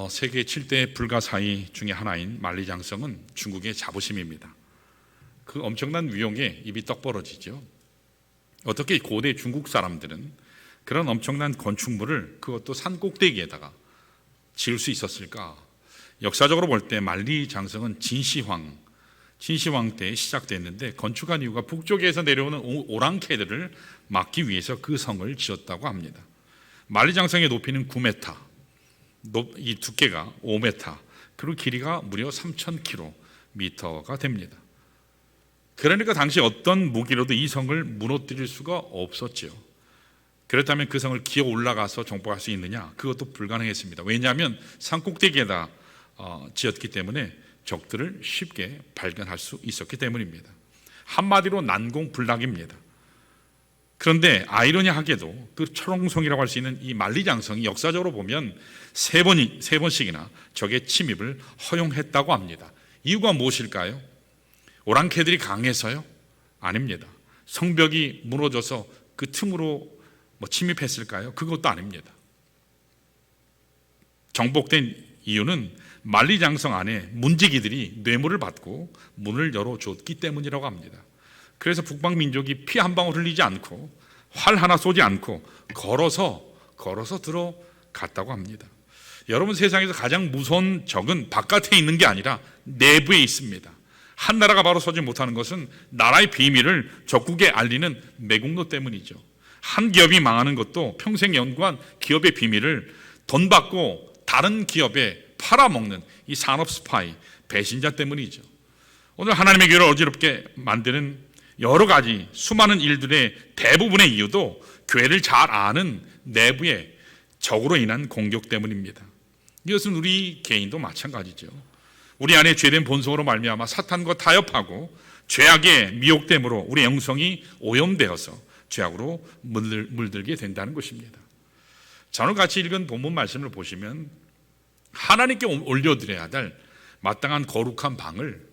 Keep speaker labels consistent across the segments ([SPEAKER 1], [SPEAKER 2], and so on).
[SPEAKER 1] 세계 7대 불가사의 중에 하나인 만리장성은 중국의 자부심입니다. 그 엄청난 위용에 입이 떡 벌어지죠. 어떻게 고대 중국 사람들은 그런 엄청난 건축물을 그것도 산 꼭대기에다가 지을 수 있었을까? 역사적으로 볼 때 만리장성은 진시황 때 시작됐는데 건축한 이유가 북쪽에서 내려오는 오랑캐들을 막기 위해서 그 성을 지었다고 합니다. 만리장성의 높이는 9m, 이 두께가 5m, 그리고 길이가 무려 3,000km가 됩니다. 그러니까 당시 어떤 무기로도 이 성을 무너뜨릴 수가 없었죠. 그렇다면 그 성을 기어 올라가서 정복할 수 있느냐? 그것도 불가능했습니다. 왜냐하면 산 꼭대기에다 지었기 때문에 적들을 쉽게 발견할 수 있었기 때문입니다. 한마디로 난공불락입니다. 그런데 아이러니하게도 그 철옹성이라고 할 수 있는 이 만리장성이 역사적으로 보면 세 번씩이나 적의 침입을 허용했다고 합니다. 이유가 무엇일까요? 오랑캐들이 강해서요? 아닙니다. 성벽이 무너져서 그 틈으로 침입했을까요? 그것도 아닙니다. 정복된 이유는 만리장성 안에 문지기들이 뇌물을 받고 문을 열어줬기 때문이라고 합니다. 그래서 북방민족이 피 한 방울 흘리지 않고 활 하나 쏘지 않고 걸어서 들어갔다고 합니다. 여러분, 세상에서 가장 무서운 적은 바깥에 있는 게 아니라 내부에 있습니다. 한 나라가 바로 서지 못하는 것은 나라의 비밀을 적국에 알리는 매국노 때문이죠. 한 기업이 망하는 것도 평생 연구한 기업의 비밀을 돈 받고 다른 기업에 팔아먹는 이 산업 스파이, 배신자 때문이죠. 오늘 하나님의 교회를 어지럽게 만드는 여러 가지 수많은 일들의 대부분의 이유도 교회를 잘 아는 내부의 적으로 인한 공격 때문입니다. 이것은 우리 개인도 마찬가지죠. 우리 안에 죄된 본성으로 말미암아 사탄과 타협하고 죄악의 미혹됨으로 우리 영성이 오염되어서 죄악으로 물들게 된다는 것입니다. 자, 오늘 같이 읽은 본문 말씀을 보시면 하나님께 올려드려야 될 마땅한 거룩한 방을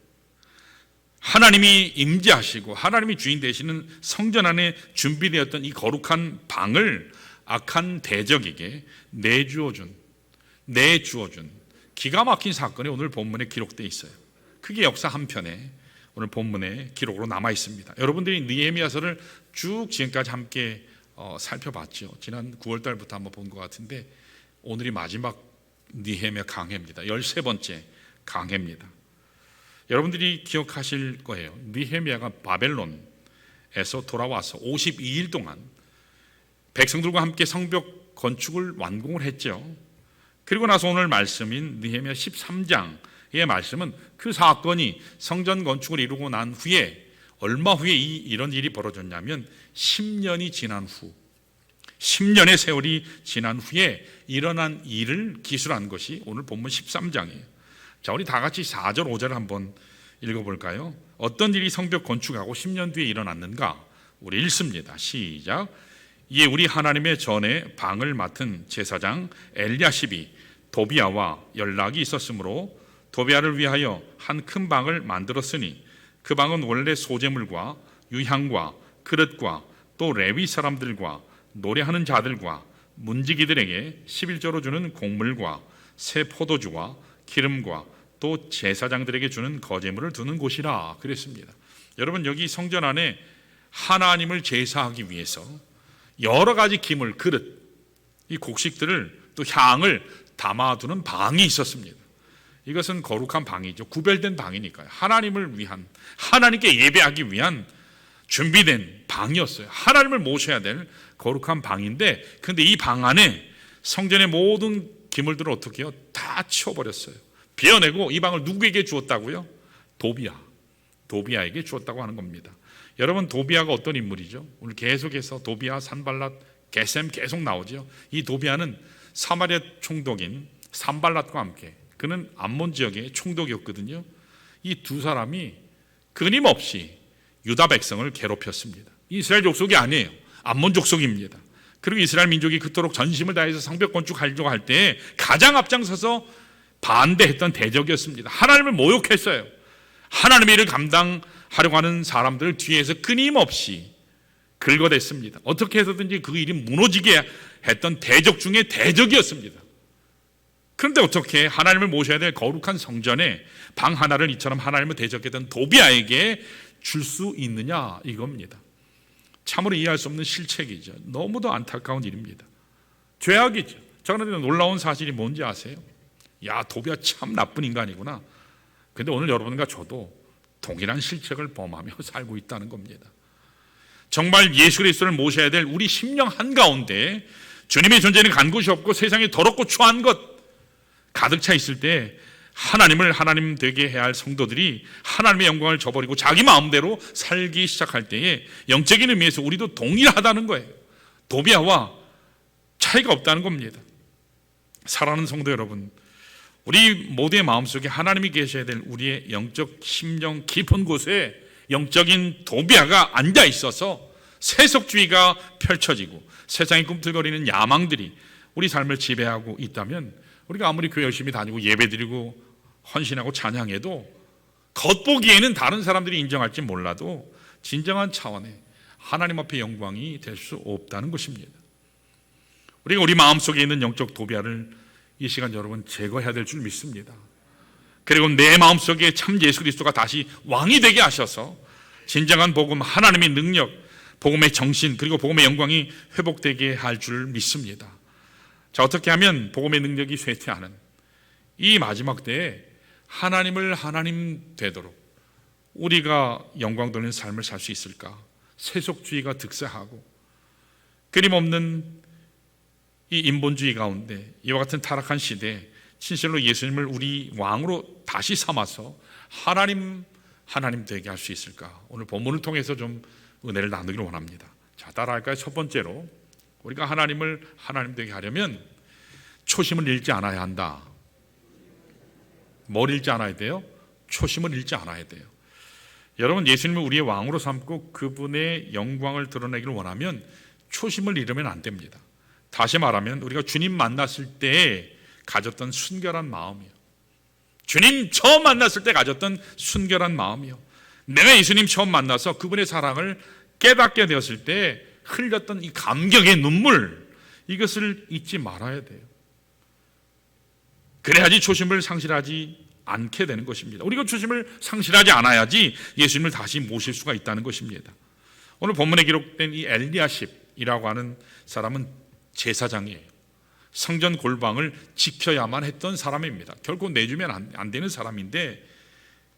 [SPEAKER 1] 하나님이 임재하시고 하나님이 주인 되시는 성전 안에 준비되었던 이 거룩한 방을 악한 대적에게 내주어준 기가 막힌 사건이 오늘 본문에 기록되어 있어요. 그게 역사 한편에 오늘 본문에 기록으로 남아 있습니다. 여러분들이 느헤미야서를 쭉 지금까지 함께 살펴봤죠. 지난 9월 달부터 한번 본 것 같은데 오늘이 마지막 느헤미야 강해입니다. 13번째 강해입니다. 여러분들이 기억하실 거예요. 느헤미야가 바벨론에서 돌아와서 52일 동안 백성들과 함께 성벽 건축을 완공을 했죠. 그리고 나서 오늘 말씀인 느헤미야 13장의 말씀은 그 사건이 성전 건축을 이루고 난 후에 얼마 후에 이런 일이 벌어졌냐면 10년이 지난 후 10년의 세월이 지난 후에 일어난 일을 기술한 것이 오늘 본문 13장이에요. 자, 우리 다 같이 4절 5절을 한번 읽어볼까요? 어떤 일이 성벽 건축하고 10년 뒤에 일어났는가? 우리 읽습니다. 시작. 이에 우리 하나님의 전에 방을 맡은 제사장 엘야십이 도비아와 연락이 있었으므로 도비아를 위하여 한 큰 방을 만들었으니 그 방은 원래 소재물과 유향과 그릇과 또 레위 사람들과 노래하는 자들과 문지기들에게 11조로 주는 곡물과 새 포도주와 기름과 또 제사장들에게 주는 거제물을 두는 곳이라 그랬습니다. 여러분, 여기 성전 안에 하나님을 제사하기 위해서 여러 가지 기물, 그릇, 이 곡식들을 또 향을 담아두는 방이 있었습니다. 이것은 거룩한 방이죠. 구별된 방이니까요. 하나님을 위한, 하나님께 예배하기 위한 준비된 방이었어요. 하나님을 모셔야 될 거룩한 방인데, 근데 이 방 안에 성전의 모든 기물들을 어떻게 해요? 다 치워버렸어요. 베어내고 이 방을 누구에게 주었다고요? 도비아에게 주었다고 하는 겁니다. 여러분, 도비아가 어떤 인물이죠? 오늘 계속해서 도비아, 산발랏, 게셈 계속 나오죠. 이 도비아는 사마리아 총독인 산발랏과 함께, 그는 암몬 지역의 총독이었거든요. 이 두 사람이 끊임없이 유다 백성을 괴롭혔습니다. 이스라엘 족속이 아니에요. 암몬 족속입니다. 그리고 이스라엘 민족이 그토록 전심을 다해서 성벽 건축하려고 할 때 가장 앞장서서 반대했던 대적이었습니다. 하나님을 모욕했어요. 하나님의 일을 감당하려고 하는 사람들을 뒤에서 끊임없이 긁어댔습니다. 어떻게 해서든지 그 일이 무너지게 했던 대적 중에 대적이었습니다. 그런데 어떻게 하나님을 모셔야 될 거룩한 성전에 방 하나를 이처럼 하나님을 대적했던 도비아에게 줄 수 있느냐, 이겁니다. 참으로 이해할 수 없는 실책이죠. 너무도 안타까운 일입니다. 죄악이죠. 그런데 놀라운 사실이 뭔지 아세요? 야, 도비아 참 나쁜 인간이구나. 그런데 오늘 여러분과 저도 동일한 실책을 범하며 살고 있다는 겁니다. 정말 예수 그리스도를 모셔야 될 우리 심령 한가운데 주님의 존재는 간 곳이 없고 세상에 더럽고 추한 것 가득 차 있을 때 하나님을 하나님 되게 해야 할 성도들이 하나님의 영광을 저버리고 자기 마음대로 살기 시작할 때에 영적인 의미에서 우리도 동일하다는 거예요. 도비아와 차이가 없다는 겁니다. 사랑하는 성도 여러분, 우리 모두의 마음속에 하나님이 계셔야 될 우리의 영적 심령 깊은 곳에 영적인 도비아가 앉아 있어서 세속주의가 펼쳐지고 세상에 꿈틀거리는 야망들이 우리 삶을 지배하고 있다면 우리가 아무리 교회 열심히 다니고 예배드리고 헌신하고 찬양해도 겉보기에는 다른 사람들이 인정할지 몰라도 진정한 차원의 하나님 앞에 영광이 될 수 없다는 것입니다. 우리가 우리 마음속에 있는 영적 도비아를 이 시간 여러분 제거해야 될 줄 믿습니다. 그리고 내 마음속에 참 예수 그리스도가 다시 왕이 되게 하셔서 진정한 복음, 하나님의 능력, 복음의 정신, 그리고 복음의 영광이 회복되게 할 줄 믿습니다. 자, 어떻게 하면 복음의 능력이 쇠퇴하는 이 마지막 때에 하나님을 하나님 되도록 우리가 영광 돌리는 삶을 살 수 있을까? 세속주의가 득세하고 끊임없는 이 인본주의 가운데 이와 같은 타락한 시대에 진실로 예수님을 우리 왕으로 다시 삼아서 하나님 되게 할 수 있을까? 오늘 본문을 통해서 좀 은혜를 나누기를 원합니다. 자, 따라할까요? 첫 번째로 우리가 하나님을 하나님 되게 하려면 초심을 잃지 않아야 한다. 뭘 잃지 않아야 돼요? 초심을 잃지 않아야 돼요. 여러분, 예수님을 우리의 왕으로 삼고 그분의 영광을 드러내기를 원하면 초심을 잃으면 안 됩니다. 다시 말하면 우리가 주님 만났을 때 가졌던 순결한 마음이요, 주님 처음 만났을 때 가졌던 순결한 마음이요, 내가 예수님 처음 만나서 그분의 사랑을 깨닫게 되었을 때 흘렸던 이 감격의 눈물, 이것을 잊지 말아야 돼요. 그래야지 초심을 상실하지 않게 되는 것입니다. 우리가 초심을 상실하지 않아야지 예수님을 다시 모실 수가 있다는 것입니다. 오늘 본문에 기록된 이 엘리야십이라고 하는 사람은 제사장이에요. 성전 골방을 지켜야만 했던 사람입니다. 결코 내주면 안 되는 사람인데,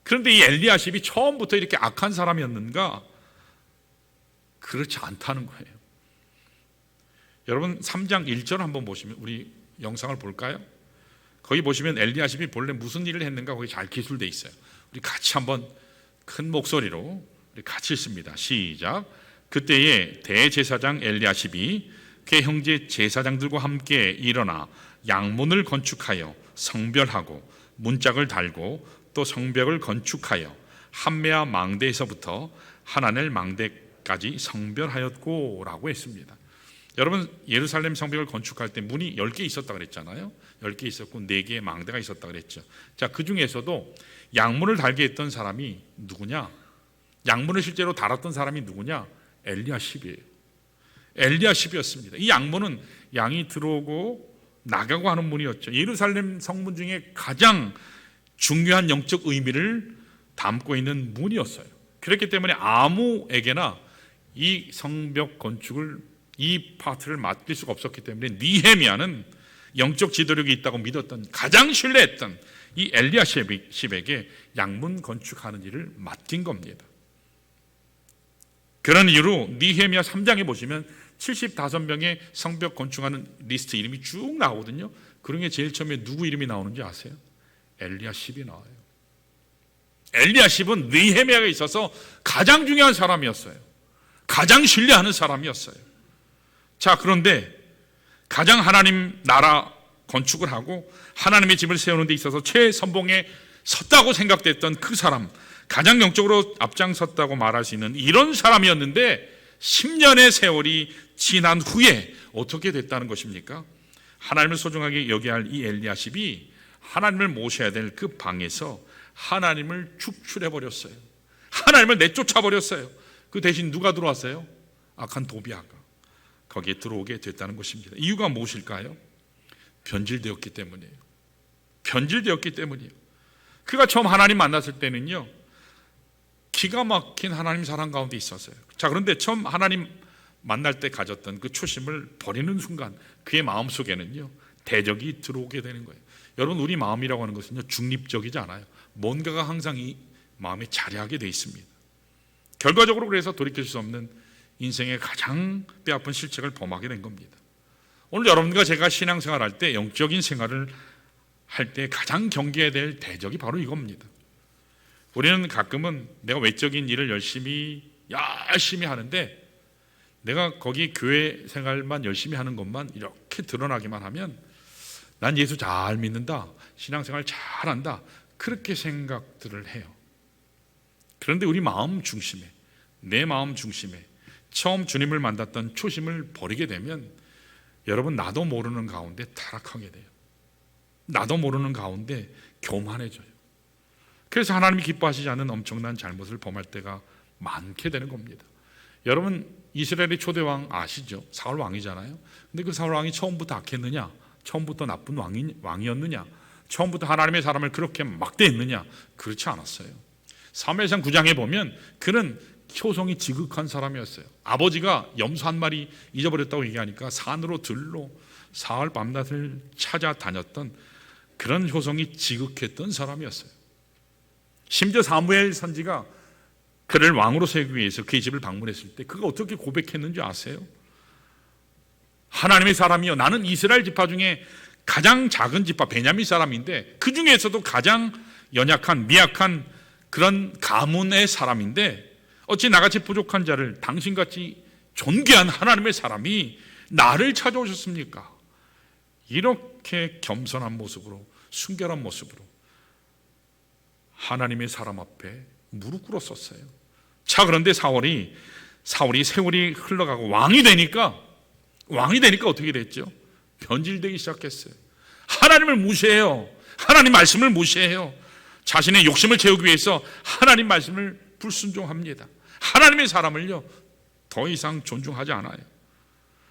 [SPEAKER 1] 그런데 이 엘리야십이 처음부터 이렇게 악한 사람이었는가? 그렇지 않다는 거예요. 여러분 3장 1절 한번 보시면, 우리 영상을 볼까요? 거기 보시면 엘리야십이 본래 무슨 일을 했는가 거기 잘 기술되어 있어요. 우리 같이 한번 큰 목소리로 우리 같이 읽습니다. 시작. 그때에 대제사장 엘리야십이 그의 형제 제사장들과 함께 일어나 양문을 건축하여 성별하고 문짝을 달고 또 성벽을 건축하여 한메아 망대에서부터 하나넬 망대까지 성별하였고 라고 했습니다. 여러분, 예루살렘 성벽을 건축할 때 문이 10개 있었다 그랬잖아요. 10개 있었고 4개의 망대가 있었다 그랬죠. 자, 그 중에서도 양문을 달게 했던 사람이 누구냐? 양문을 실제로 달았던 사람이 누구냐? 엘리야십이에요. 엘리야십이었습니다. 이 양문은 양이 들어오고 나가고 하는 문이었죠. 예루살렘 성문 중에 가장 중요한 영적 의미를 담고 있는 문이었어요. 그렇기 때문에 아무에게나 이 성벽 건축을, 이 파트를 맡길 수가 없었기 때문에 느헤미야는 영적 지도력이 있다고 믿었던, 가장 신뢰했던 이 엘리야십에게 양문 건축하는 일을 맡긴 겁니다. 그런 이유로 느헤미야 3장에 보시면 75명의 성벽 건축하는 리스트 이름이 쭉 나오거든요. 그런 게 제일 처음에 누구 이름이 나오는지 아세요? 엘리야십이 나와요. 엘리야십은 느헤미야가 있어서 가장 중요한 사람이었어요. 가장 신뢰하는 사람이었어요. 자, 그런데 가장 하나님 나라 건축을 하고 하나님의 집을 세우는 데 있어서 최선봉에 섰다고 생각됐던 그 사람, 가장 영적으로 앞장섰다고 말할 수 있는 이런 사람이었는데 10년의 세월이 지난 후에 어떻게 됐다는 것입니까? 하나님을 소중하게 여겨야 할 이 엘리야십이 하나님을 모셔야 될 그 방에서 하나님을 축출해버렸어요. 하나님을 내쫓아버렸어요. 그 대신 누가 들어왔어요? 악한 도비아가 거기에 들어오게 됐다는 것입니다. 이유가 무엇일까요? 변질되었기 때문이에요. 변질되었기 때문이에요. 그가 처음 하나님 만났을 때는요, 기가 막힌 하나님 사랑 가운데 있었어요. 자, 그런데 처음 하나님 만날 때 가졌던 그 초심을 버리는 순간 그의 마음속에는요, 대적이 들어오게 되는 거예요. 여러분, 우리 마음이라고 하는 것은요, 중립적이지 않아요. 뭔가가 항상 이 마음에 자리하게 돼 있습니다. 결과적으로 그래서 돌이킬 수 없는 인생의 가장 뼈아픈 실책을 범하게 된 겁니다. 오늘 여러분과 제가 신앙생활할 때, 영적인 생활을 할 때 가장 경계해야 될 대적이 바로 이겁니다. 우리는 가끔은 내가 외적인 일을 열심히 하는데, 내가 거기 교회 생활만 열심히 하는 것만 이렇게 드러나기만 하면 난 예수 잘 믿는다, 신앙생활 잘한다, 그렇게 생각들을 해요. 그런데 우리 마음 중심에, 내 마음 중심에 처음 주님을 만났던 초심을 버리게 되면 여러분, 나도 모르는 가운데 타락하게 돼요. 나도 모르는 가운데 교만해져요. 그래서 하나님이 기뻐하시지 않는 엄청난 잘못을 범할 때가 많게 되는 겁니다. 여러분, 이스라엘의 초대왕 아시죠? 사울 왕이잖아요. 근데 그 사울 왕이 처음부터 악했느냐? 처음부터 나쁜 왕이었느냐? 처음부터 하나님의 사람을 그렇게 막대했느냐? 그렇지 않았어요. 사무엘상 9장에 보면 그는 효성이 지극한 사람이었어요. 아버지가 염소 한 마리 잊어버렸다고 얘기하니까 산으로 들로 사흘 밤낮을 찾아다녔던 그런 효성이 지극했던 사람이었어요. 심지어 사무엘 선지가 그를 왕으로 세우기 위해서 그의 집을 방문했을 때 그가 어떻게 고백했는지 아세요? 하나님의 사람이여, 나는 이스라엘 지파 중에 가장 작은 지파 베냐민 사람인데 그 중에서도 가장 연약한 미약한 그런 가문의 사람인데 어찌 나같이 부족한 자를 당신같이 존귀한 하나님의 사람이 나를 찾아오셨습니까? 이렇게 겸손한 모습으로, 순결한 모습으로 하나님의 사람 앞에 무릎 꿇었었어요. 자, 그런데 사울이 세월이 흘러가고 왕이 되니까 어떻게 됐죠? 변질되기 시작했어요. 하나님을 무시해요. 하나님 말씀을 무시해요. 자신의 욕심을 채우기 위해서 하나님 말씀을 불순종합니다. 하나님의 사람을요, 더 이상 존중하지 않아요.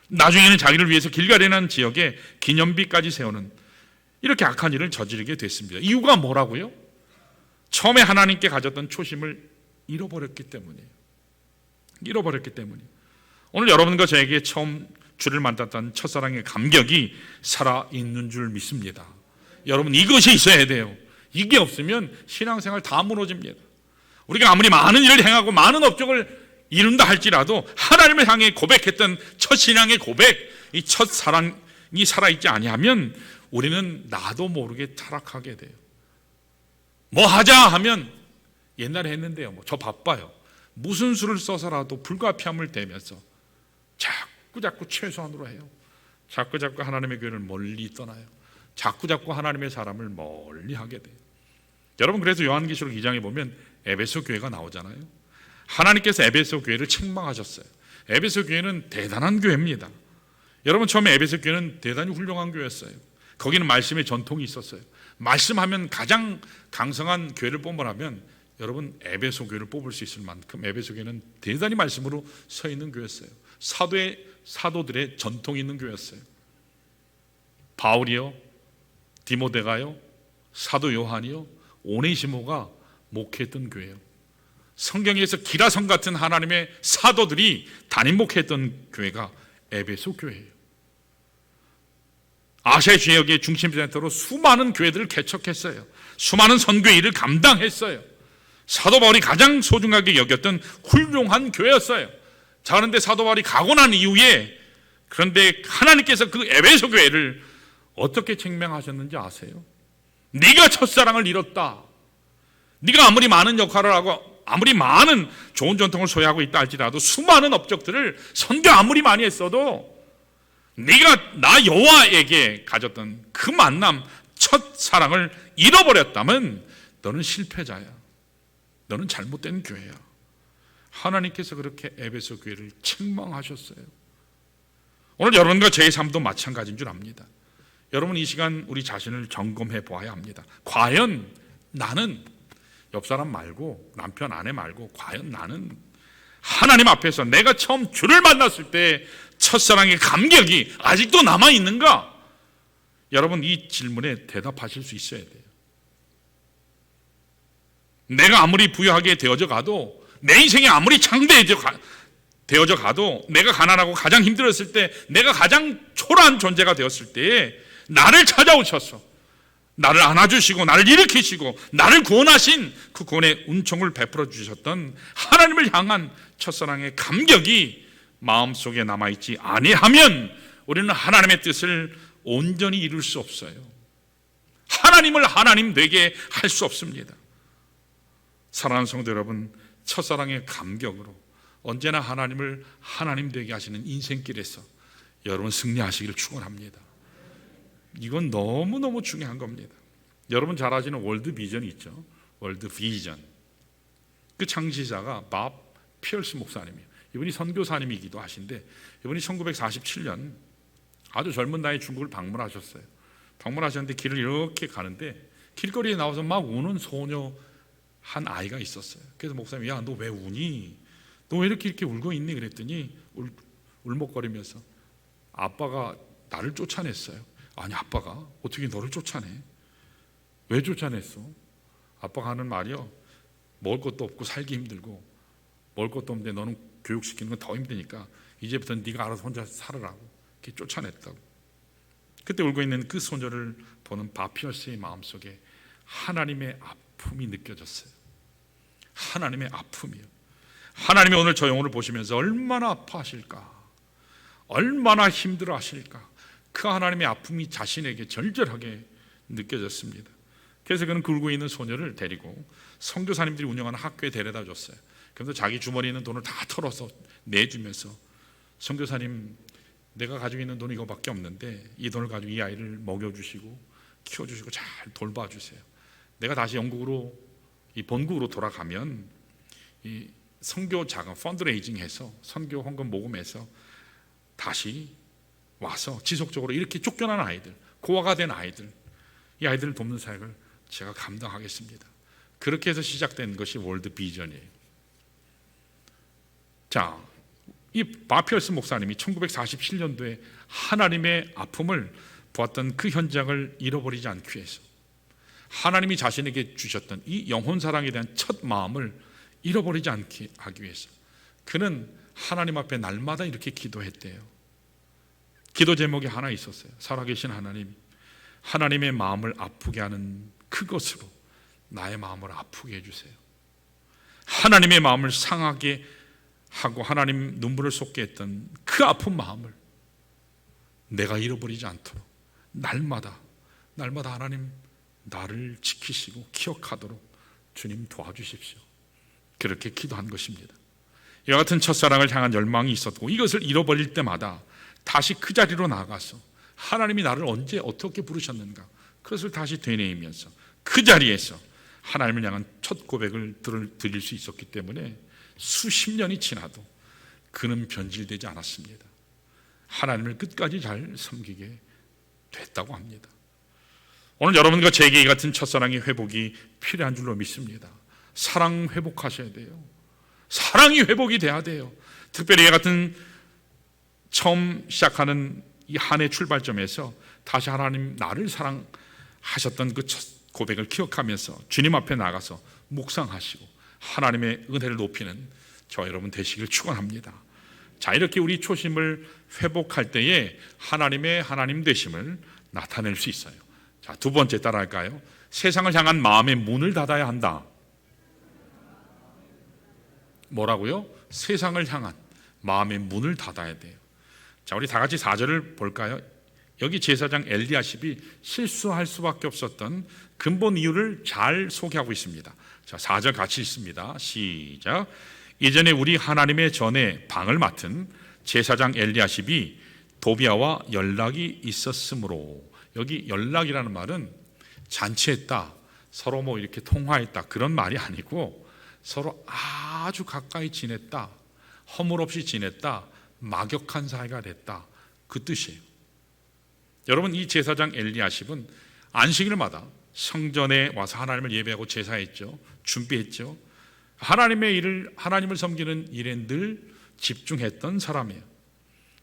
[SPEAKER 1] 나중에는 자기를 위해서 길가리라는 지역에 기념비까지 세우는 이렇게 악한 일을 저지르게 됐습니다. 이유가 뭐라고요? 처음에 하나님께 가졌던 초심을 잃어버렸기 때문이에요. 오늘 여러분과 저에게 처음 주를 만났던 첫사랑의 감격이 살아있는 줄 믿습니다. 여러분, 이것이 있어야 돼요. 이게 없으면 신앙생활 다 무너집니다. 우리가 아무리 많은 일을 행하고 많은 업적을 이룬다 할지라도 하나님을 향해 고백했던 첫 신앙의 고백, 이 첫사랑이 살아있지 아니하면 우리는 나도 모르게 타락하게 돼요. 뭐 하자 하면 옛날에 했는데요, 저 바빠요. 무슨 수를 써서라도 불가피함을 대면서 자꾸 최소한으로 해요. 자꾸 하나님의 교회를 멀리 떠나요. 자꾸 하나님의 사람을 멀리 하게 돼요. 여러분, 그래서 요한계시록 2장에 보면 에베소 교회가 나오잖아요. 하나님께서 에베소 교회를 책망하셨어요. 에베소 교회는 대단한 교회입니다. 여러분, 처음에 에베소 교회는 대단히 훌륭한 교회였어요. 거기는 말씀의 전통이 있었어요. 말씀하면 가장 강성한 교회를 뽑으라면 여러분, 에베소 교회를 뽑을 수 있을 만큼 에베소 교회는 대단히 말씀으로 서 있는 교회였어요. 사도들의 전통이 있는 교회였어요. 바울이요, 디모데가요, 사도 요한이요, 오네시모가 목회했던 교회예요. 성경에서 기라성 같은 하나님의 사도들이 담임 목회했던 교회가 에베소 교회예요. 아시아 지역의 중심센터로 수많은 교회들을 개척했어요. 수많은 선교 일을 감당했어요. 사도 바울이 가장 소중하게 여겼던 훌륭한 교회였어요. 자, 그런데 사도 바울이 가고 난 이후에, 그런데 하나님께서 그 에베소 교회를 어떻게 책망하셨는지 아세요? 네가 첫사랑을 잃었다. 네가 아무리 많은 역할을 하고 아무리 많은 좋은 전통을 소유하고 있다 할지라도 수많은 업적들을 선교 아무리 많이 했어도 네가 나 여호와에게 가졌던 그 만남, 첫사랑을 잃어버렸다면 너는 실패자야. 너는 잘못된 교회야. 하나님께서 그렇게 에베소 교회를 책망하셨어요. 오늘 여러분과 제 삶도 마찬가지인 줄 압니다. 여러분, 이 시간 우리 자신을 점검해 보아야 합니다. 과연 나는 옆 사람 말고, 남편 아내 말고, 과연 나는 하나님 앞에서 내가 처음 주를 만났을 때 첫사랑의 감격이 아직도 남아있는가? 여러분, 이 질문에 대답하실 수 있어야 돼요. 내가 아무리 부유하게 되어져 가도, 내 인생이 아무리 되어져 가도, 내가 가난하고 가장 힘들었을 때, 내가 가장 초라한 존재가 되었을 때에 나를 찾아오셔서 나를 안아주시고 나를 일으키시고 나를 구원하신 그 구원의 은총을 베풀어 주셨던 하나님을 향한 첫사랑의 감격이 마음속에 남아있지 아니하면 우리는 하나님의 뜻을 온전히 이룰 수 없어요. 하나님을 하나님 되게 할 수 없습니다. 사랑하는 성도 여러분, 첫사랑의 감격으로 언제나 하나님을 하나님 되게 하시는 인생길에서 여러분 승리하시기를 축원합니다. 이건 너무너무 중요한 겁니다. 여러분 잘 아시는 월드 비전이 있죠. 월드 비전. 그 창시자가 밥 피얼스 목사님이에요. 이분이 선교사님이기도 하신데, 이분이 1947년 아주 젊은 나이에 중국을 방문하셨어요. 방문하셨는데 길을 이렇게 가는데 길거리에 나와서 막 우는 소녀 한 아이가 있었어요. 그래서 목사님이, 야, 너 왜 우니? 너 왜 이렇게 울고 있니? 그랬더니 울먹거리면서 아빠가 나를 쫓아냈어요. 아니, 아빠가 어떻게 너를 쫓아내? 왜 쫓아냈어? 아빠가 하는 말이요, 먹을 것도 없고 살기 힘들고, 먹을 것도 없는데 너는 교육시키는 건 더 힘드니까 이제부터는 네가 알아서 혼자 살으라고 이렇게 쫓아냈다고. 그때 울고 있는 그 소녀를 보는 바피어스의 마음속에 하나님의 아픔이 느껴졌어요. 하나님의 아픔이요. 하나님이 오늘 저 영혼을 보시면서 얼마나 아파하실까, 얼마나 힘들어 하실까, 그 하나님의 아픔이 자신에게 절절하게 느껴졌습니다. 그래서 그는 굴고 있는 소녀를 데리고 선교사님들이 운영하는 학교에 데려다 줬어요. 그래서 자기 주머니에 있는 돈을 다 털어서 내주면서, 선교사님, 내가 가지고 있는 돈이 이거밖에 없는데 이 돈을 가지고 이 아이를 먹여주시고 키워주시고 잘 돌봐주세요. 내가 다시 영국으로, 이 본국으로 돌아가면 이 선교 자금 펀드레이징해서 선교 헌금 모금해서 다시 와서 지속적으로 이렇게 쫓겨난 아이들, 고아가 된 아이들, 이 아이들을 돕는 사역을 제가 감당하겠습니다. 그렇게 해서 시작된 것이 월드 비전이에요. 자, 이 바피어스 목사님이 1947년도에 하나님의 아픔을 보았던 그 현장을 잃어버리지 않기 위해서, 하나님이 자신에게 주셨던 이 영혼 사랑에 대한 첫 마음을 잃어버리지 않게 하기 위해서 그는 하나님 앞에 날마다 이렇게 기도했대요. 기도 제목이 하나 있었어요. 살아계신 하나님, 하나님의 마음을 아프게 하는 그것으로 나의 마음을 아프게 해주세요. 하나님의 마음을 상하게 하고 하나님 눈물을 쏟게 했던 그 아픈 마음을 내가 잃어버리지 않도록 날마다 하나님 나를 지키시고 기억하도록 주님 도와주십시오. 그렇게 기도한 것입니다. 이와 같은 첫사랑을 향한 열망이 있었고, 이것을 잃어버릴 때마다 다시 그 자리로 나가서 하나님이 나를 언제 어떻게 부르셨는가, 그것을 다시 되뇌이면서 그 자리에서 하나님을 향한 첫 고백을 드릴 수 있었기 때문에 수십 년이 지나도 그는 변질되지 않았습니다. 하나님을 끝까지 잘 섬기게 됐다고 합니다. 오늘 여러분과 제게 이 같은 첫사랑의 회복이 필요한 줄로 믿습니다. 사랑 회복하셔야 돼요. 사랑이 회복이 돼야 돼요. 특별히 이 같은 처음 시작하는 이 한 해 출발점에서 다시 하나님 나를 사랑하셨던 그 첫 고백을 기억하면서 주님 앞에 나가서 묵상하시고 하나님의 은혜를 높이는 저와 여러분 되시길 축원합니다. 자, 이렇게 우리 초심을 회복할 때에 하나님의 하나님 되심을 나타낼 수 있어요. 자, 두 번째 따라할까요? 세상을 향한 마음의 문을 닫아야 한다. 뭐라고요? 세상을 향한 마음의 문을 닫아야 돼요. 자, 우리 다 같이 4절을 볼까요? 여기 제사장 엘리야십이 실수할 수밖에 없었던 근본 이유를 잘 소개하고 있습니다. 자, 4절 같이 읽습니다. 시작. 이전에 우리 하나님의 전에 방을 맡은 제사장 엘리야십이 도비아와 연락이 있었으므로, 여기 연락이라는 말은 잔치했다, 서로 뭐 이렇게 통화했다, 그런 말이 아니고 서로 아주 가까이 지냈다, 허물 없이 지냈다, 막역한 사이가 됐다, 그 뜻이에요. 여러분, 이 제사장 엘리야십은 안식일마다 성전에 와서 하나님을 예배하고 제사했죠. 준비했죠. 하나님을 섬기는 일에 늘 집중했던 사람이에요.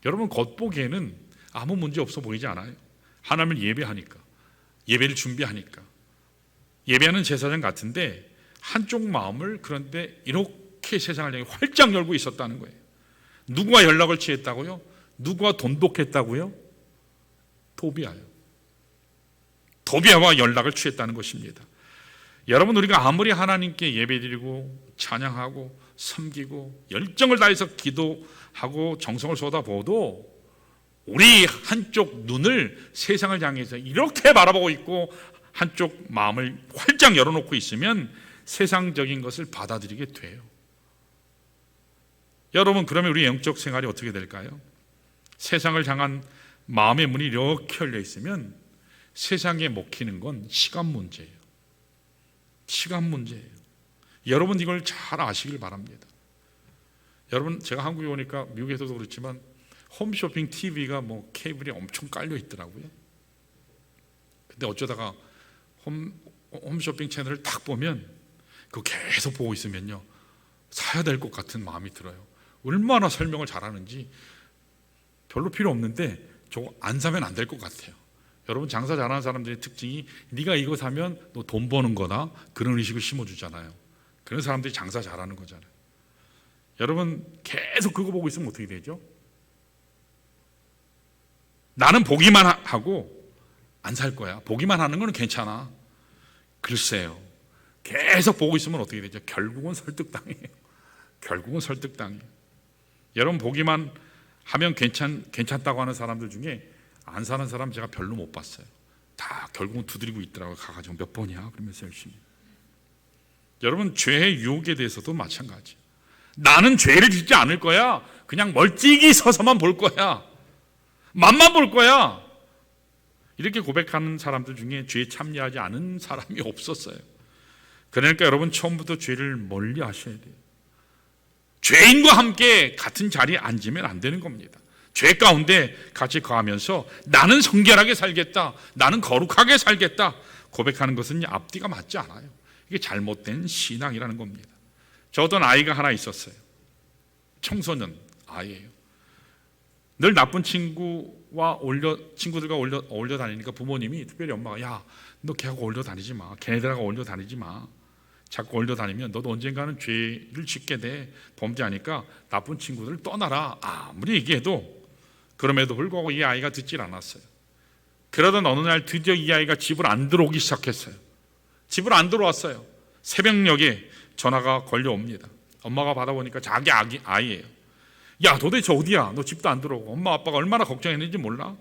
[SPEAKER 1] 여러분, 겉보기에는 아무 문제 없어 보이지 않아요. 하나님을 예배하니까, 예배를 준비하니까. 예배하는 제사장 같은데 한쪽 마음을 그런데 이렇게 세상을 향해 활짝 열고 있었다는 거예요. 누구와 연락을 취했다고요? 누구와 돈독했다고요? 도비아요. 도비아와 연락을 취했다는 것입니다. 여러분, 우리가 아무리 하나님께 예배드리고 찬양하고 섬기고 열정을 다해서 기도하고 정성을 쏟아부어도 우리 한쪽 눈을 세상을 향해서 이렇게 바라보고 있고 한쪽 마음을 활짝 열어놓고 있으면 세상적인 것을 받아들이게 돼요. 여러분, 그러면 우리 영적 생활이 어떻게 될까요? 세상을 향한 마음의 문이 이렇게 열려 있으면 세상에 먹히는 건 시간 문제예요. 시간 문제예요. 여러분, 이걸 잘 아시길 바랍니다. 여러분, 제가 한국에 오니까 미국에서도 그렇지만 홈쇼핑 TV가 뭐 케이블이 엄청 깔려 있더라고요. 근데 어쩌다가 홈쇼핑 채널을 딱 보면 그거 계속 보고 있으면요, 사야 될 것 같은 마음이 들어요. 얼마나 설명을 잘하는지. 별로 필요 없는데 저거 안 사면 안 될 것 같아요. 여러분, 장사 잘하는 사람들의 특징이 네가 이거 사면 너 돈 버는 거다, 그런 의식을 심어주잖아요. 그런 사람들이 장사 잘하는 거잖아요. 여러분, 계속 그거 보고 있으면 어떻게 되죠? 나는 보기만 하고 안 살 거야. 보기만 하는 건 괜찮아. 글쎄요, 계속 보고 있으면 어떻게 되죠? 결국은 설득당해요. 결국은 설득당해요. 여러분, 보기만 하면 괜찮다고 하는 사람들 중에 안 사는 사람 제가 별로 못 봤어요. 다 결국은 두드리고 있더라고요. 가가지고 몇 번이야? 그러면서 열심히. 여러분, 죄의 유혹에 대해서도 마찬가지. 나는 죄를 짓지 않을 거야. 그냥 멀찍이 서서만 볼 거야. 맛만 볼 거야. 이렇게 고백하는 사람들 중에 죄에 참여하지 않은 사람이 없었어요. 그러니까 여러분, 처음부터 죄를 멀리 하셔야 돼요. 죄인과 함께 같은 자리에 앉으면 안 되는 겁니다. 죄 가운데 같이 거하면서 나는 성결하게 살겠다, 나는 거룩하게 살겠다 고백하는 것은 앞뒤가 맞지 않아요. 이게 잘못된 신앙이라는 겁니다. 저 어떤 아이가 하나 있었어요. 청소년 아이예요. 늘 나쁜 친구들과 어울려 다니니까 부모님이, 특별히 엄마가, 야, 너 걔하고 어울려 다니지 마. 걔네들하고 어울려 다니지 마. 자꾸 어울려 다니면 너도 언젠가는 죄를 짓게 돼. 범죄하니까 나쁜 친구들을 떠나라. 아무리 얘기해도, 그럼에도 불구하고 이 아이가 듣질 않았어요. 그러던 어느 날 드디어 이 아이가 집을 안 들어오기 시작했어요. 집을 안 들어왔어요. 새벽녘에 전화가 걸려옵니다. 엄마가 받아보니까 자기 아이예요. 야, 도대체 어디야? 너 집도 안 들어오고. 엄마 아빠가 얼마나 걱정했는지 몰라?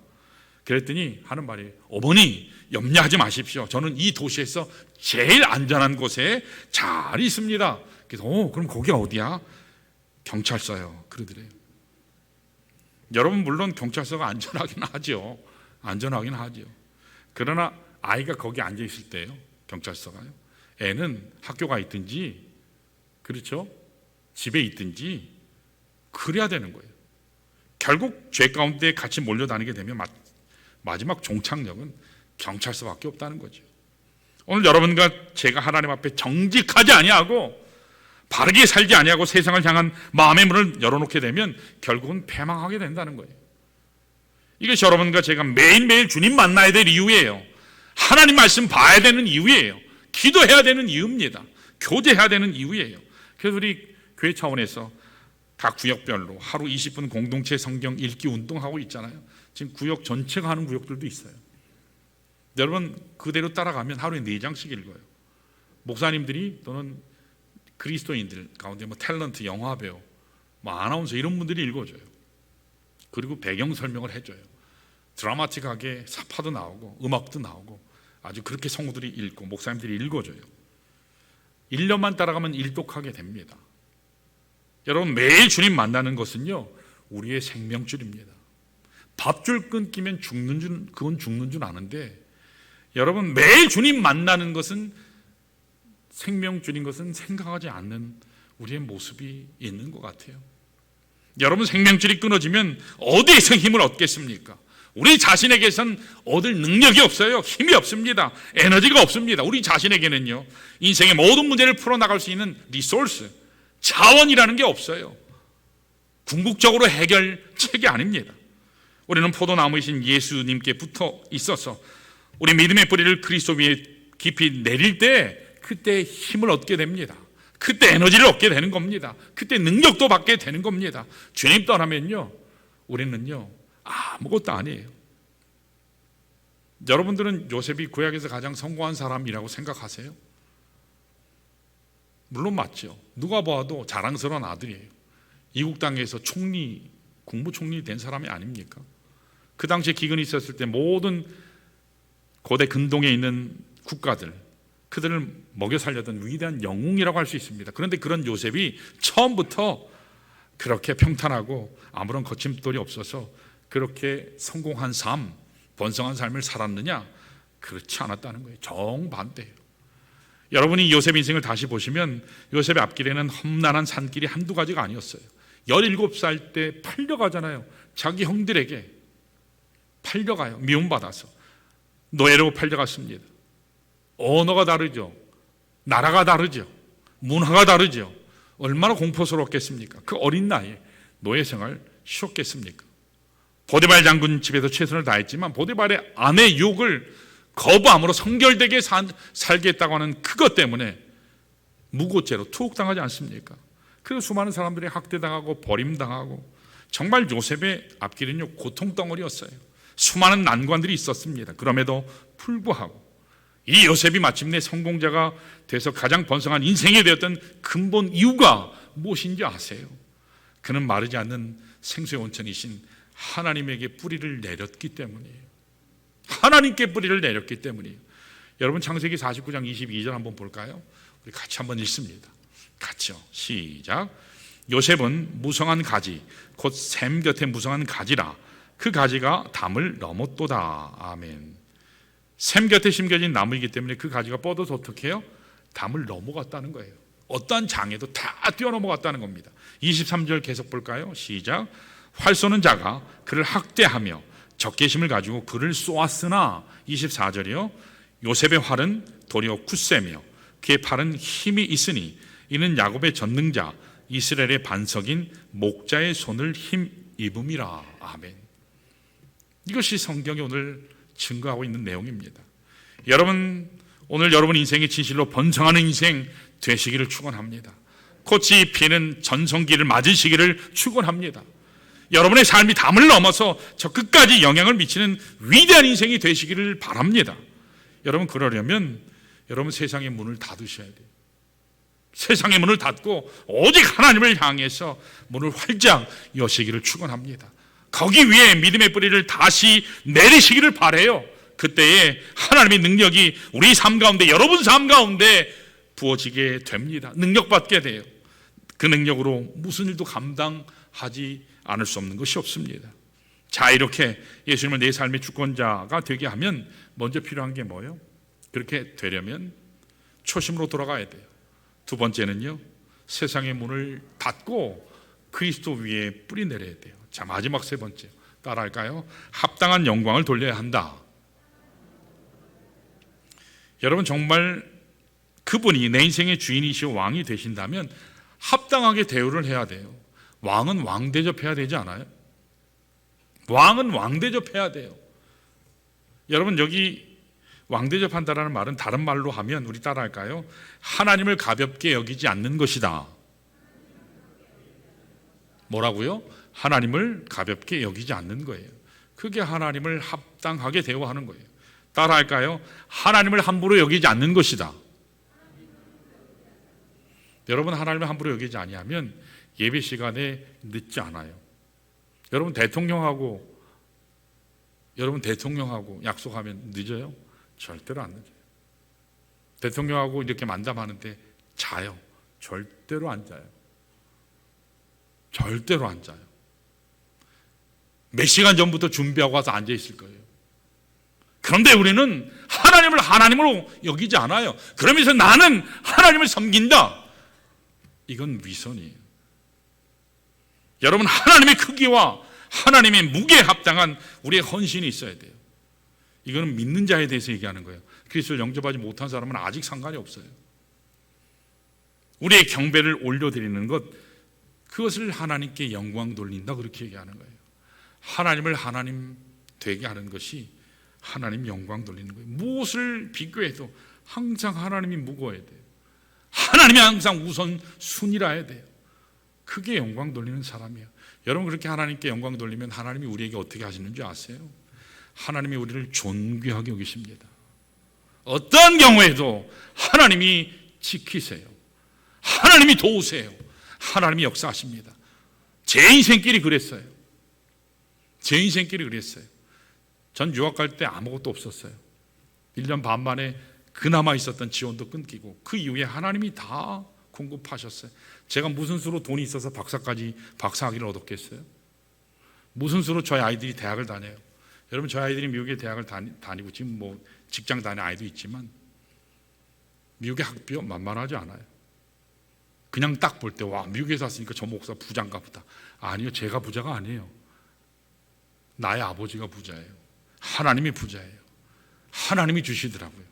[SPEAKER 1] 그랬더니 하는 말이, 어머니 염려하지 마십시오. 저는 이 도시에서 제일 안전한 곳에 잘 있습니다. 그래서 그럼 거기가 어디야? 경찰서요. 그러더래요. 여러분, 물론 경찰서가 안전하긴 하죠. 안전하긴 하죠. 그러나 아이가 거기 앉아 있을 때요, 경찰서가요, 애는 학교가 있든지, 그렇죠, 집에 있든지 그래야 되는 거예요. 결국 죄 가운데 같이 몰려다니게 되면 마지막 종착역은 경찰서밖에 없다는 거죠. 오늘 여러분과 제가 하나님 앞에 정직하지 아니하고 바르게 살지 아니하고 세상을 향한 마음의 문을 열어놓게 되면 결국은 패망하게 된다는 거예요. 이것이 여러분과 제가 매일매일 주님 만나야 될 이유예요. 하나님 말씀 봐야 되는 이유예요. 기도해야 되는 이유입니다. 교제해야 되는 이유예요. 그래서 우리 교회 차원에서 각 구역별로 하루 20분 공동체 성경 읽기 운동하고 있잖아요. 지금 구역 전체가 하는 구역들도 있어요. 여러분, 그대로 따라가면 하루에 4장씩 읽어요. 목사님들이 또는 그리스도인들 가운데 탤런트, 영화배우, 아나운서 이런 분들이 읽어줘요. 그리고 배경 설명을 해줘요. 드라마틱하게 사파도 나오고 음악도 나오고 아주 그렇게 성우들이 읽고 목사님들이 읽어줘요. 1년만 따라가면 일독하게 됩니다. 여러분, 매일 주님 만나는 것은요, 우리의 생명줄입니다. 밥줄 끊기면 그건 죽는 줄 아는데, 여러분, 매일 주님 만나는 것은, 생명줄인 것은 생각하지 않는 우리의 모습이 있는 것 같아요. 여러분, 생명줄이 끊어지면 어디에서 힘을 얻겠습니까? 우리 자신에게선 얻을 능력이 없어요. 힘이 없습니다. 에너지가 없습니다. 우리 자신에게는요, 인생의 모든 문제를 풀어나갈 수 있는 리소스, 자원이라는 게 없어요. 궁극적으로 해결책이 아닙니다. 우리는 포도나무이신 예수님께 붙어 있어서 우리 믿음의 뿌리를 그리스도 위에 깊이 내릴 때 그때 힘을 얻게 됩니다. 그때 에너지를 얻게 되는 겁니다. 그때 능력도 받게 되는 겁니다. 주님 떠나면요, 우리는요 아무것도 아니에요. 여러분들은 요셉이 구약에서 가장 성공한 사람이라고 생각하세요? 물론 맞죠. 누가 봐도 자랑스러운 아들이에요. 이국 땅에서 총리, 국무총리 된 사람이 아닙니까? 그 당시에 기근이 있었을 때 모든 고대 근동에 있는 국가들, 그들을 먹여 살렸던 위대한 영웅이라고 할 수 있습니다. 그런데 그런 요셉이 처음부터 그렇게 평탄하고 아무런 거침돌이 없어서 그렇게 성공한 삶, 번성한 삶을 살았느냐? 그렇지 않았다는 거예요. 정반대예요. 여러분이 요셉 인생을 다시 보시면 요셉의 앞길에는 험난한 산길이 한두 가지가 아니었어요. 17살 때 팔려가잖아요. 자기 형들에게 팔려가요. 미움받아서 노예로 팔려갔습니다. 언어가 다르죠. 나라가 다르죠. 문화가 다르죠. 얼마나 공포스러웠겠습니까? 그 어린 나이에 노예 생활 쉬웠겠습니까? 보디발 장군 집에서 최선을 다했지만 보디발의 아내 유혹을 거부함으로 성결되게 살겠다고 하는 그것 때문에 무고죄로 투옥당하지 않습니까? 그래서 수많은 사람들이 학대당하고 버림당하고 정말 요셉의 앞길은요 고통덩어리였어요. 수많은 난관들이 있었습니다. 그럼에도 불구하고 이 요셉이 마침내 성공자가 돼서 가장 번성한 인생이 되었던 근본 이유가 무엇인지 아세요? 그는 마르지 않는 생수의 온천이신 하나님에게 뿌리를 내렸기 때문이에요. 하나님께 뿌리를 내렸기 때문이에요. 여러분 창세기 49장 22절 한번 볼까요? 우리 같이 한번 읽습니다. 같이요. 시작. 요셉은 무성한 가지 곧 샘 곁에 무성한 가지라 그 가지가 담을 넘었도다. 아멘. 샘 곁에 심겨진 나무이기 때문에 그 가지가 뻗어서 어떻게 해요? 담을 넘어갔다는 거예요. 어떠한 장애도 다 뛰어넘어갔다는 겁니다. 23절 계속 볼까요? 시작. 활 쏘는 자가 그를 학대하며 적개심을 가지고 그를 쏘았으나 24절이요. 요셉의 활은 도리어 굳세며 그의 팔은 힘이 있으니 이는 야곱의 전능자 이스라엘의 반석인 목자의 손을 힘입음이라. 아멘. 이것이 성경이 오늘 증거하고 있는 내용입니다. 여러분, 오늘 여러분 인생의 진실로 번성하는 인생 되시기를 축원합니다. 꽃이 피는 전성기를 맞으시기를 축원합니다. 여러분의 삶이 담을 넘어서 저 끝까지 영향을 미치는 위대한 인생이 되시기를 바랍니다. 여러분, 그러려면 여러분 세상의 문을 닫으셔야 돼요. 세상의 문을 닫고 오직 하나님을 향해서 문을 활짝 여시기를 축원합니다. 거기 위에 믿음의 뿌리를 다시 내리시기를 바라요. 그때에 하나님의 능력이 우리 삶 가운데, 여러분 삶 가운데 부어지게 됩니다. 능력받게 돼요. 그 능력으로 무슨 일도 감당하지 않을 수 없는 것이 없습니다. 자, 이렇게 예수님을 내 삶의 주권자가 되게 하면 먼저 필요한 게 뭐예요? 그렇게 되려면 초심으로 돌아가야 돼요. 두 번째는요, 세상의 문을 닫고 그리스도 위에 뿌리 내려야 돼요. 자, 마지막 세 번째 따라할까요? 합당한 영광을 돌려야 한다. 여러분, 정말 그분이 내 인생의 주인이시오 왕이 되신다면 합당하게 대우를 해야 돼요. 왕은 왕 대접해야 되지 않아요? 왕은 왕 대접해야 돼요. 여러분, 여기 왕 대접한다라는 말은 다른 말로 하면 우리 따라할까요? 하나님을 가볍게 여기지 않는 것이다. 뭐라고요? 하나님을 가볍게 여기지 않는 거예요. 그게 하나님을 합당하게 대우하는 거예요. 따라할까요? 하나님을 함부로 여기지 않는 것이다. 여러분, 하나님을 함부로 여기지 아니하면 예배 시간에 늦지 않아요. 여러분 대통령하고 약속하면 늦어요? 절대로 안 늦어요. 대통령하고 이렇게 만담하는데 자요? 절대로 안 자요. 절대로 안 자요. 몇 시간 전부터 준비하고 와서 앉아 있을 거예요. 그런데 우리는 하나님을 하나님으로 여기지 않아요. 그러면서 나는 하나님을 섬긴다. 이건 위선이에요. 여러분, 하나님의 크기와 하나님의 무게에 합당한 우리의 헌신이 있어야 돼요. 이거는 믿는 자에 대해서 얘기하는 거예요. 그리스도를 영접하지 못한 사람은 아직 상관이 없어요. 우리의 경배를 올려드리는 것, 그것을 하나님께 영광 돌린다, 그렇게 얘기하는 거예요. 하나님을 하나님 되게 하는 것이 하나님 영광 돌리는 거예요. 무엇을 비교해도 항상 하나님이 무거워야 돼요. 하나님이 항상 우선순위라 해야 돼요. 그게 영광 돌리는 사람이에요. 여러분, 그렇게 하나님께 영광 돌리면 하나님이 우리에게 어떻게 하시는지 아세요? 하나님이 우리를 존귀하게 여기십니다. 어떤 경우에도 하나님이 지키세요. 하나님이 도우세요. 하나님이 역사하십니다. 제 인생길이 그랬어요. 제 인생길이 그랬어요. 전 유학 갈 때 아무것도 없었어요. 1년 반 만에 그나마 있었던 지원도 끊기고, 그 이후에 하나님이 다 공급하셨어요. 제가 무슨 수로 돈이 있어서 박사학위를 얻었겠어요? 무슨 수로 저희 아이들이 대학을 다녀요? 여러분, 저희 아이들이 미국의 대학을 다니고 지금 뭐 직장 다니는 아이도 있지만 미국의 학비 만만하지 않아요. 그냥 딱 볼 때 와, 미국에서 왔으니까 저 목사 부자인가 보다. 아니요, 제가 부자가 아니에요. 나의 아버지가 부자예요. 하나님이 부자예요. 하나님이 주시더라고요.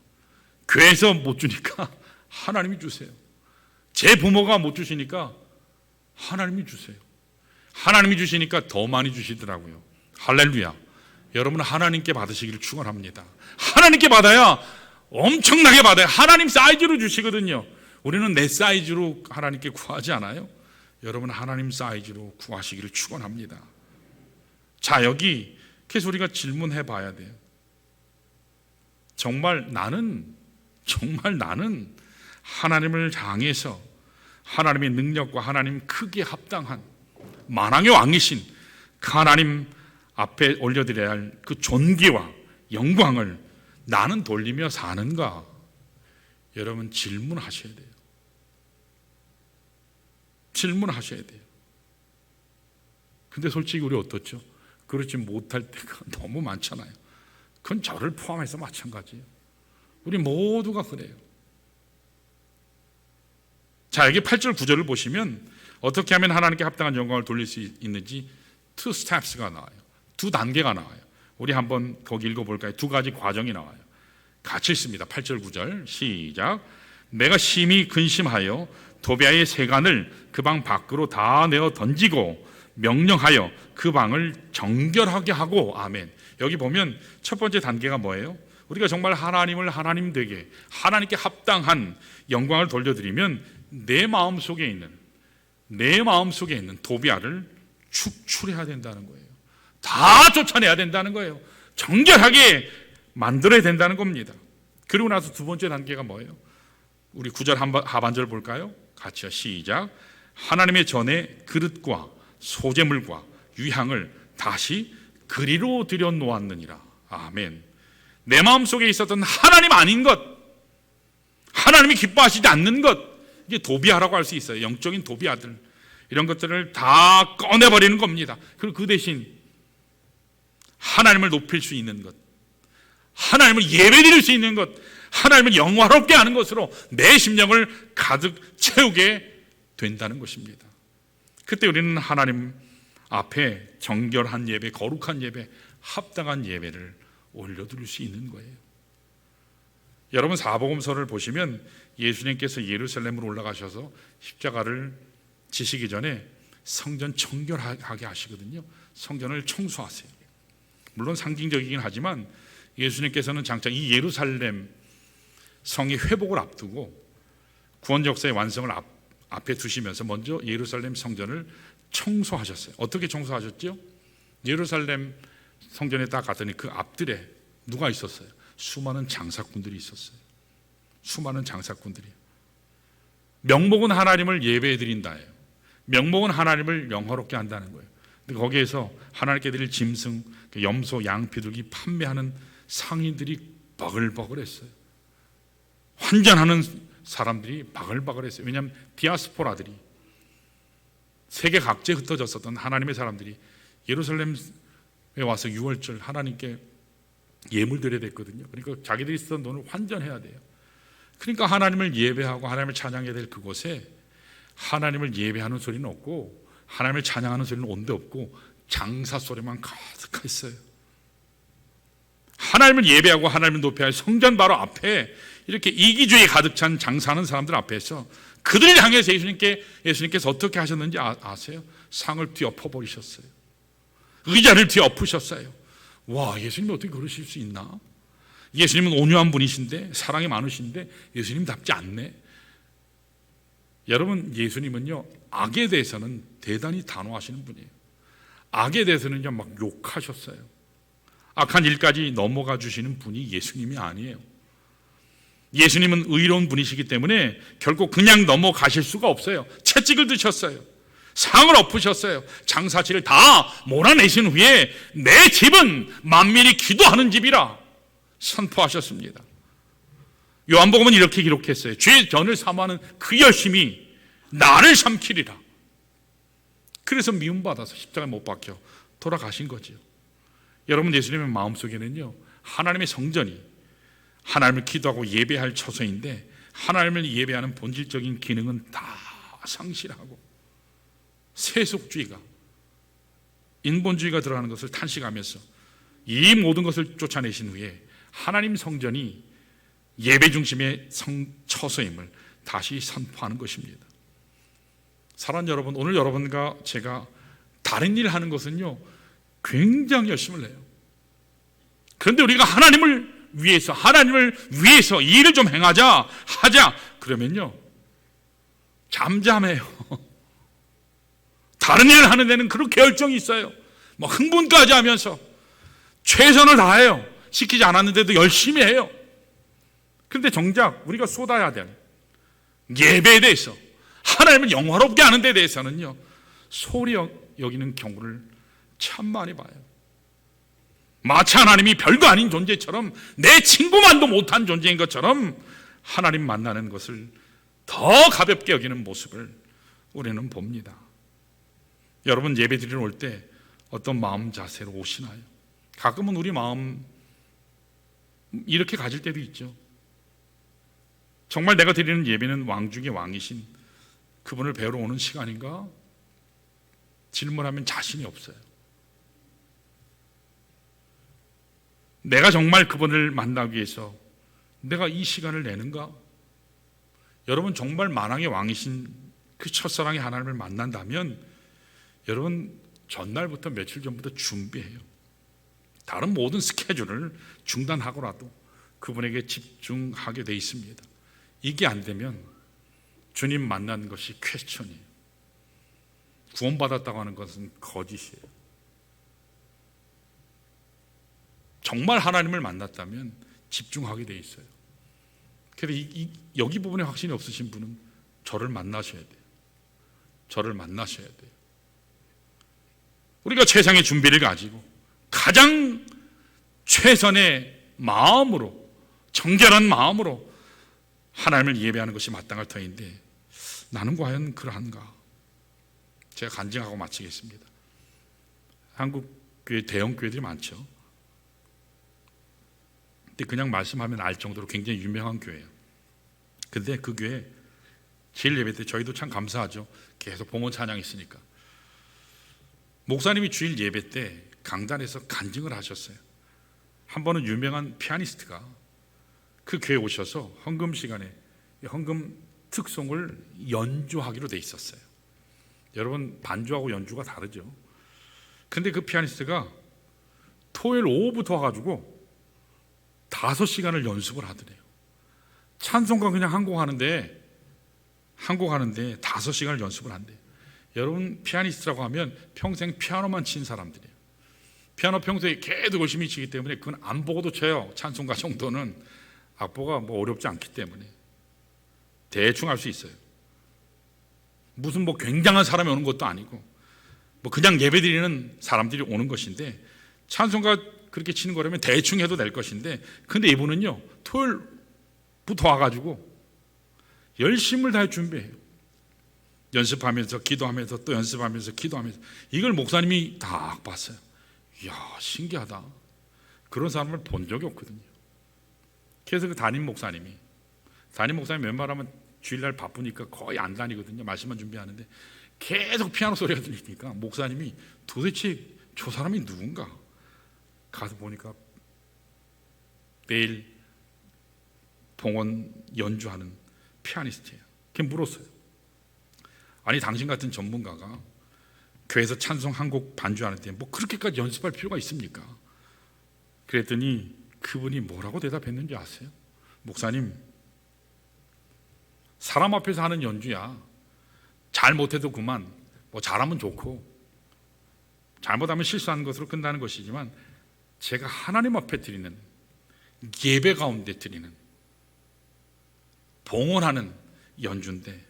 [SPEAKER 1] 교회에서 못 주니까 하나님이 주세요. 제 부모가 못 주시니까 하나님이 주세요. 하나님이 주시니까 더 많이 주시더라고요. 할렐루야. 여러분은 하나님께 받으시기를 축원합니다. 하나님께 받아야 엄청나게 받아요. 하나님 사이즈로 주시거든요. 우리는 내 사이즈로 하나님께 구하지 않아요? 여러분은 하나님 사이즈로 구하시기를 축원합니다. 자, 여기 계속 우리가 질문해 봐야 돼요. 정말 나는 하나님을 향해서 하나님의 능력과 하나님 크기에 합당한 만왕의 왕이신 그 하나님 앞에 올려드려야 할 그 존귀와 영광을 나는 돌리며 사는가? 여러분, 질문하셔야 돼요. 질문하셔야 돼요. 근데 솔직히 우리 어떻죠? 그렇지 못할 때가 너무 많잖아요. 그건 저를 포함해서 마찬가지예요. 우리 모두가 그래요. 자, 여기 8절 9절을 보시면 어떻게 하면 하나님께 합당한 영광을 돌릴 수 있는지 two steps가 나와요. 두 단계가 나와요. 우리 한번 거기 읽어볼까요? 두 가지 과정이 나와요. 같이 있습니다. 8절 9절 시작. 내가 심히 근심하여 도비아의 세간을 그 방 밖으로 다 내어 던지고 명령하여 그 방을 정결하게 하고. 아멘. 여기 보면 첫 번째 단계가 뭐예요? 우리가 정말 하나님을 하나님 되게 하나님께 합당한 영광을 돌려드리면 내 마음속에 있는 도비아를 축출해야 된다는 거예요. 다 쫓아내야 된다는 거예요. 정결하게 만들어야 된다는 겁니다. 그리고 나서 두 번째 단계가 뭐예요? 우리 9절 하반절 볼까요? 같이요. 시작. 하나님의 전에 그릇과 소재물과 유향을 다시 그리로 들여 놓았느니라. 아멘. 내 마음속에 있었던 하나님 아닌 것, 하나님이 기뻐하시지 않는 것, 이게 도비아라고 할 수 있어요. 영적인 도비아들, 이런 것들을 다 꺼내버리는 겁니다. 그리고 그 대신 하나님을 높일 수 있는 것, 하나님을 예배드릴 수 있는 것, 하나님을 영화롭게 하는 것으로 내 심령을 가득 채우게 된다는 것입니다. 그때 우리는 하나님 앞에 정결한 예배, 거룩한 예배, 합당한 예배를 올려드릴 수 있는 거예요. 여러분, 사복음서를 보시면 예수님께서 예루살렘으로 올라가셔서 십자가를 지시기 전에 성전 정결하게 하시거든요. 성전을 청소하세요. 물론 상징적이긴 하지만 예수님께서는 장차 이 예루살렘 성의 회복을 앞두고 구원 역사의 완성을 앞에 두시면서 먼저 예루살렘 성전을 청소하셨어요. 어떻게 청소하셨죠? 예루살렘 성전에 딱 갔더니 그 앞들에 누가 있었어요? 수많은 장사꾼들이 있었어요. 수많은 장사꾼들이. 명목은 하나님을 예배해 드린다예요. 명목은 하나님을 영화롭게 한다는 거예요. 근데 거기에서 하나님께 드릴 짐승, 염소, 양, 비둘기 판매하는 상인들이 바글바글했어요. 환전하는 사람들이 바글바글했어요. 왜냐하면 디아스포라들이 세계 각지에 흩어졌었던 하나님의 사람들이 예루살렘에 와서 유월절 하나님께 예물 드려야 됐거든요. 그러니까 자기들이 쓰던 돈을 환전해야 돼요. 그러니까 하나님을 예배하고 하나님을 찬양해야 될 그곳에 하나님을 예배하는 소리는 없고 하나님을 찬양하는 소리는 온데 없고 장사 소리만 가득했어요. 하나님을 예배하고 하나님을 높여야 할 성전 바로 앞에 이렇게 이기주의에 가득 찬 장사하는 사람들 앞에서 그들을 향해서 예수님께서 어떻게 하셨는지 아세요? 상을 뒤엎어 버리셨어요. 의자를 뒤에 엎으셨어요. 와, 예수님이 어떻게 그러실 수 있나? 예수님은 온유한 분이신데, 사랑이 많으신데 예수님답지 않네. 여러분, 예수님은요, 악에 대해서는 대단히 단호하시는 분이에요. 악에 대해서는요, 막 욕하셨어요. 악한 일까지 넘어가 주시는 분이 예수님이 아니에요. 예수님은 의로운 분이시기 때문에 결국 그냥 넘어가실 수가 없어요. 채찍을 드셨어요. 상을 엎으셨어요. 장사치를 다 몰아내신 후에 내 집은 만민이 기도하는 집이라 선포하셨습니다. 요한복음은 이렇게 기록했어요. 죄의 전을 사모하는 그 열심이 나를 삼키리라. 그래서 미움받아서 십자가에 못 박혀 돌아가신 거죠. 여러분, 예수님의 마음속에는요, 하나님의 성전이 하나님을 기도하고 예배할 처소인데 하나님을 예배하는 본질적인 기능은 다 상실하고 세속주의가, 인본주의가 들어가는 것을 탄식하면서 이 모든 것을 쫓아내신 후에 하나님 성전이 예배 중심의 처소임을 다시 선포하는 것입니다. 사랑하는 여러분, 오늘 여러분과 제가 다른 일 하는 것은요, 굉장히 열심을 내요. 그런데 우리가 하나님을 위해서 일을 좀 하자 그러면요, 잠잠해요. 다른 일을 하는 데는 그렇게 열정이 있어요. 뭐 흥분까지 하면서 최선을 다해요. 시키지 않았는데도 열심히 해요. 그런데 정작 우리가 쏟아야 될 예배에 대해서, 하나님을 영화롭게 하는 데 대해서는요, 소홀히 여기는 경우를 참 많이 봐요. 마치 하나님이 별거 아닌 존재처럼, 내 친구만도 못한 존재인 것처럼 하나님 만나는 것을 더 가볍게 여기는 모습을 우리는 봅니다. 여러분, 예배 드리러 올 때 어떤 마음 자세로 오시나요? 가끔은 우리 마음 이렇게 가질 때도 있죠. 정말 내가 드리는 예배는 왕 중의 왕이신 그분을 뵈러 오는 시간인가? 질문하면 자신이 없어요. 내가 정말 그분을 만나기 위해서 내가 이 시간을 내는가? 여러분, 정말 만왕의 왕이신 그 첫사랑의 하나님을 만난다면 여러분, 전날부터 며칠 전부터 준비해요. 다른 모든 스케줄을 중단하고라도 그분에게 집중하게 돼 있습니다. 이게 안 되면 주님 만난 것이 퀘스천이에요. 구원받았다고 하는 것은 거짓이에요. 정말 하나님을 만났다면 집중하게 돼 있어요. 그래서 여기 부분에 확신이 없으신 분은 저를 만나셔야 돼요. 저를 만나셔야 돼요. 우리가 최상의 준비를 가지고 가장 최선의 마음으로, 정결한 마음으로 하나님을 예배하는 것이 마땅할 터인데 나는 과연 그러한가? 제가 간증하고 마치겠습니다. 한국 교회, 대형 교회들이 많죠. 근데 그냥 말씀하면 알 정도로 굉장히 유명한 교회예요. 근데 그 교회 제일 예배 때 저희도 참 감사하죠. 계속 봉헌 찬양 있으니까. 목사님이 주일 예배 때 강단에서 간증을 하셨어요. 한 번은 유명한 피아니스트가 그 교회에 오셔서 헌금 시간에 헌금 특송을 연주하기로 돼 있었어요. 여러분, 반주하고 연주가 다르죠. 근데 그 피아니스트가 토요일 오후부터 와가지고 5시간을 연습을 하더래요. 찬송가 그냥 한 곡 하는데 5시간을 연습을 한대요. 여러분, 피아니스트라고 하면 평생 피아노만 친 사람들이에요. 피아노 평소에 계속 열심히 치기 때문에 그건 안 보고도 쳐요. 찬송가 정도는 악보가 뭐 어렵지 않기 때문에 대충 할 수 있어요. 무슨 뭐 굉장한 사람이 오는 것도 아니고 뭐 그냥 예배드리는 사람들이 오는 것인데 찬송가 그렇게 치는 거라면 대충 해도 될 것인데, 근데 이분은요 토요일부터 와가지고 열심을 다해 준비해요. 연습하면서 기도하면서 또 연습하면서 기도하면서 이걸 목사님이 딱 봤어요. 이야, 신기하다. 그런 사람을 본 적이 없거든요. 그래서 그 담임 목사님이 웬만하면 주일날 바쁘니까 거의 안 다니거든요. 말씀만 준비하는데 계속 피아노 소리가 들리니까 목사님이 도대체 저 사람이 누군가 가서 보니까 매일 봉헌 연주하는 피아니스트예요. 걔 물었어요. 아니, 당신 같은 전문가가 교회에서 찬송 한 곡 반주하는데 뭐 그렇게까지 연습할 필요가 있습니까? 그랬더니 그분이 뭐라고 대답했는지 아세요? 목사님, 사람 앞에서 하는 연주야 잘 못해도 그만, 뭐 잘하면 좋고 잘못하면 실수하는 것으로 끝나는 것이지만 제가 하나님 앞에 드리는 예배 가운데 드리는 봉헌하는 연주인데,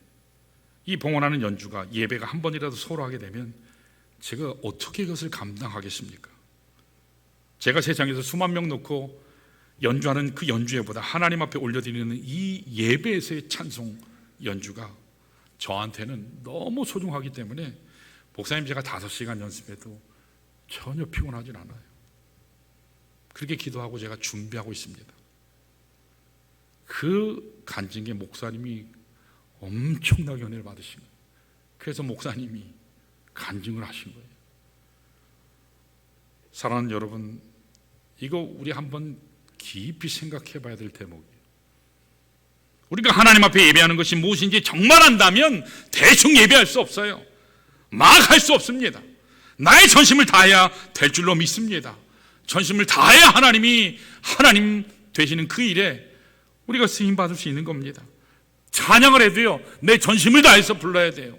[SPEAKER 1] 이 봉헌하는 연주가 예배가 한 번이라도 소홀하게 되면 제가 어떻게 이것을 감당하겠습니까? 제가 세상에서 수만 명 놓고 연주하는 그 연주회보다 하나님 앞에 올려드리는 이 예배에서의 찬송 연주가 저한테는 너무 소중하기 때문에 목사님, 제가 5시간 연습해도 전혀 피곤하진 않아요. 그렇게 기도하고 제가 준비하고 있습니다. 그 간증에 목사님이 엄청나게 은혜를 받으신 거예요. 그래서 목사님이 간증을 하신 거예요. 사랑하는 여러분, 이거 우리 한번 깊이 생각해 봐야 될 대목이에요. 우리가 하나님 앞에 예배하는 것이 무엇인지 정말 안다면 대충 예배할 수 없어요. 막 할 수 없습니다. 나의 전심을 다해야 될 줄로 믿습니다. 전심을 다해야 하나님이 하나님 되시는 그 일에 우리가 쓰임 받을 수 있는 겁니다. 찬양을 해도요, 내 전심을 다해서 불러야 돼요.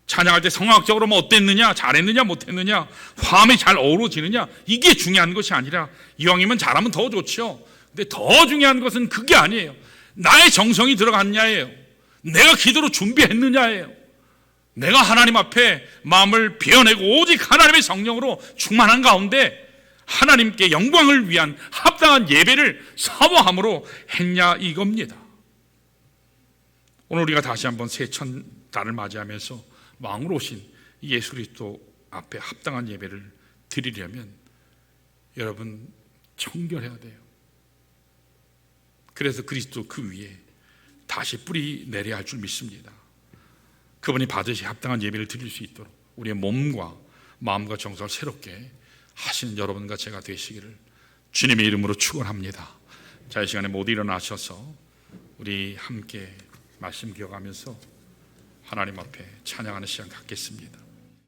[SPEAKER 1] 찬양할 때 성악적으로 뭐 어땠느냐, 잘했느냐 못했느냐, 화음이 잘 어우러지느냐, 이게 중요한 것이 아니라 이왕이면 잘하면 더 좋죠. 근데 더 중요한 것은 그게 아니에요. 나의 정성이 들어갔냐예요. 내가 기도로 준비했느냐예요. 내가 하나님 앞에 마음을 비워내고 오직 하나님의 성령으로 충만한 가운데 하나님께 영광을 위한 합당한 예배를 사모함으로 했냐, 이겁니다. 오늘 우리가 다시 한번 새천달을 맞이하면서 왕으로 오신 예수 그리스도 앞에 합당한 예배를 드리려면 여러분 청결해야 돼요. 그래서 그리스도 그 위에 다시 뿌리 내려야 할 줄 믿습니다. 그분이 받으시 합당한 예배를 드릴 수 있도록 우리의 몸과 마음과 정성을 새롭게 하시는 여러분과 제가 되시기를 주님의 이름으로 축원합니다. 자, 이 시간에 모두 일어나셔서 우리 함께 말씀 기억하면서 하나님 앞에 찬양하는 시간 갖겠습니다.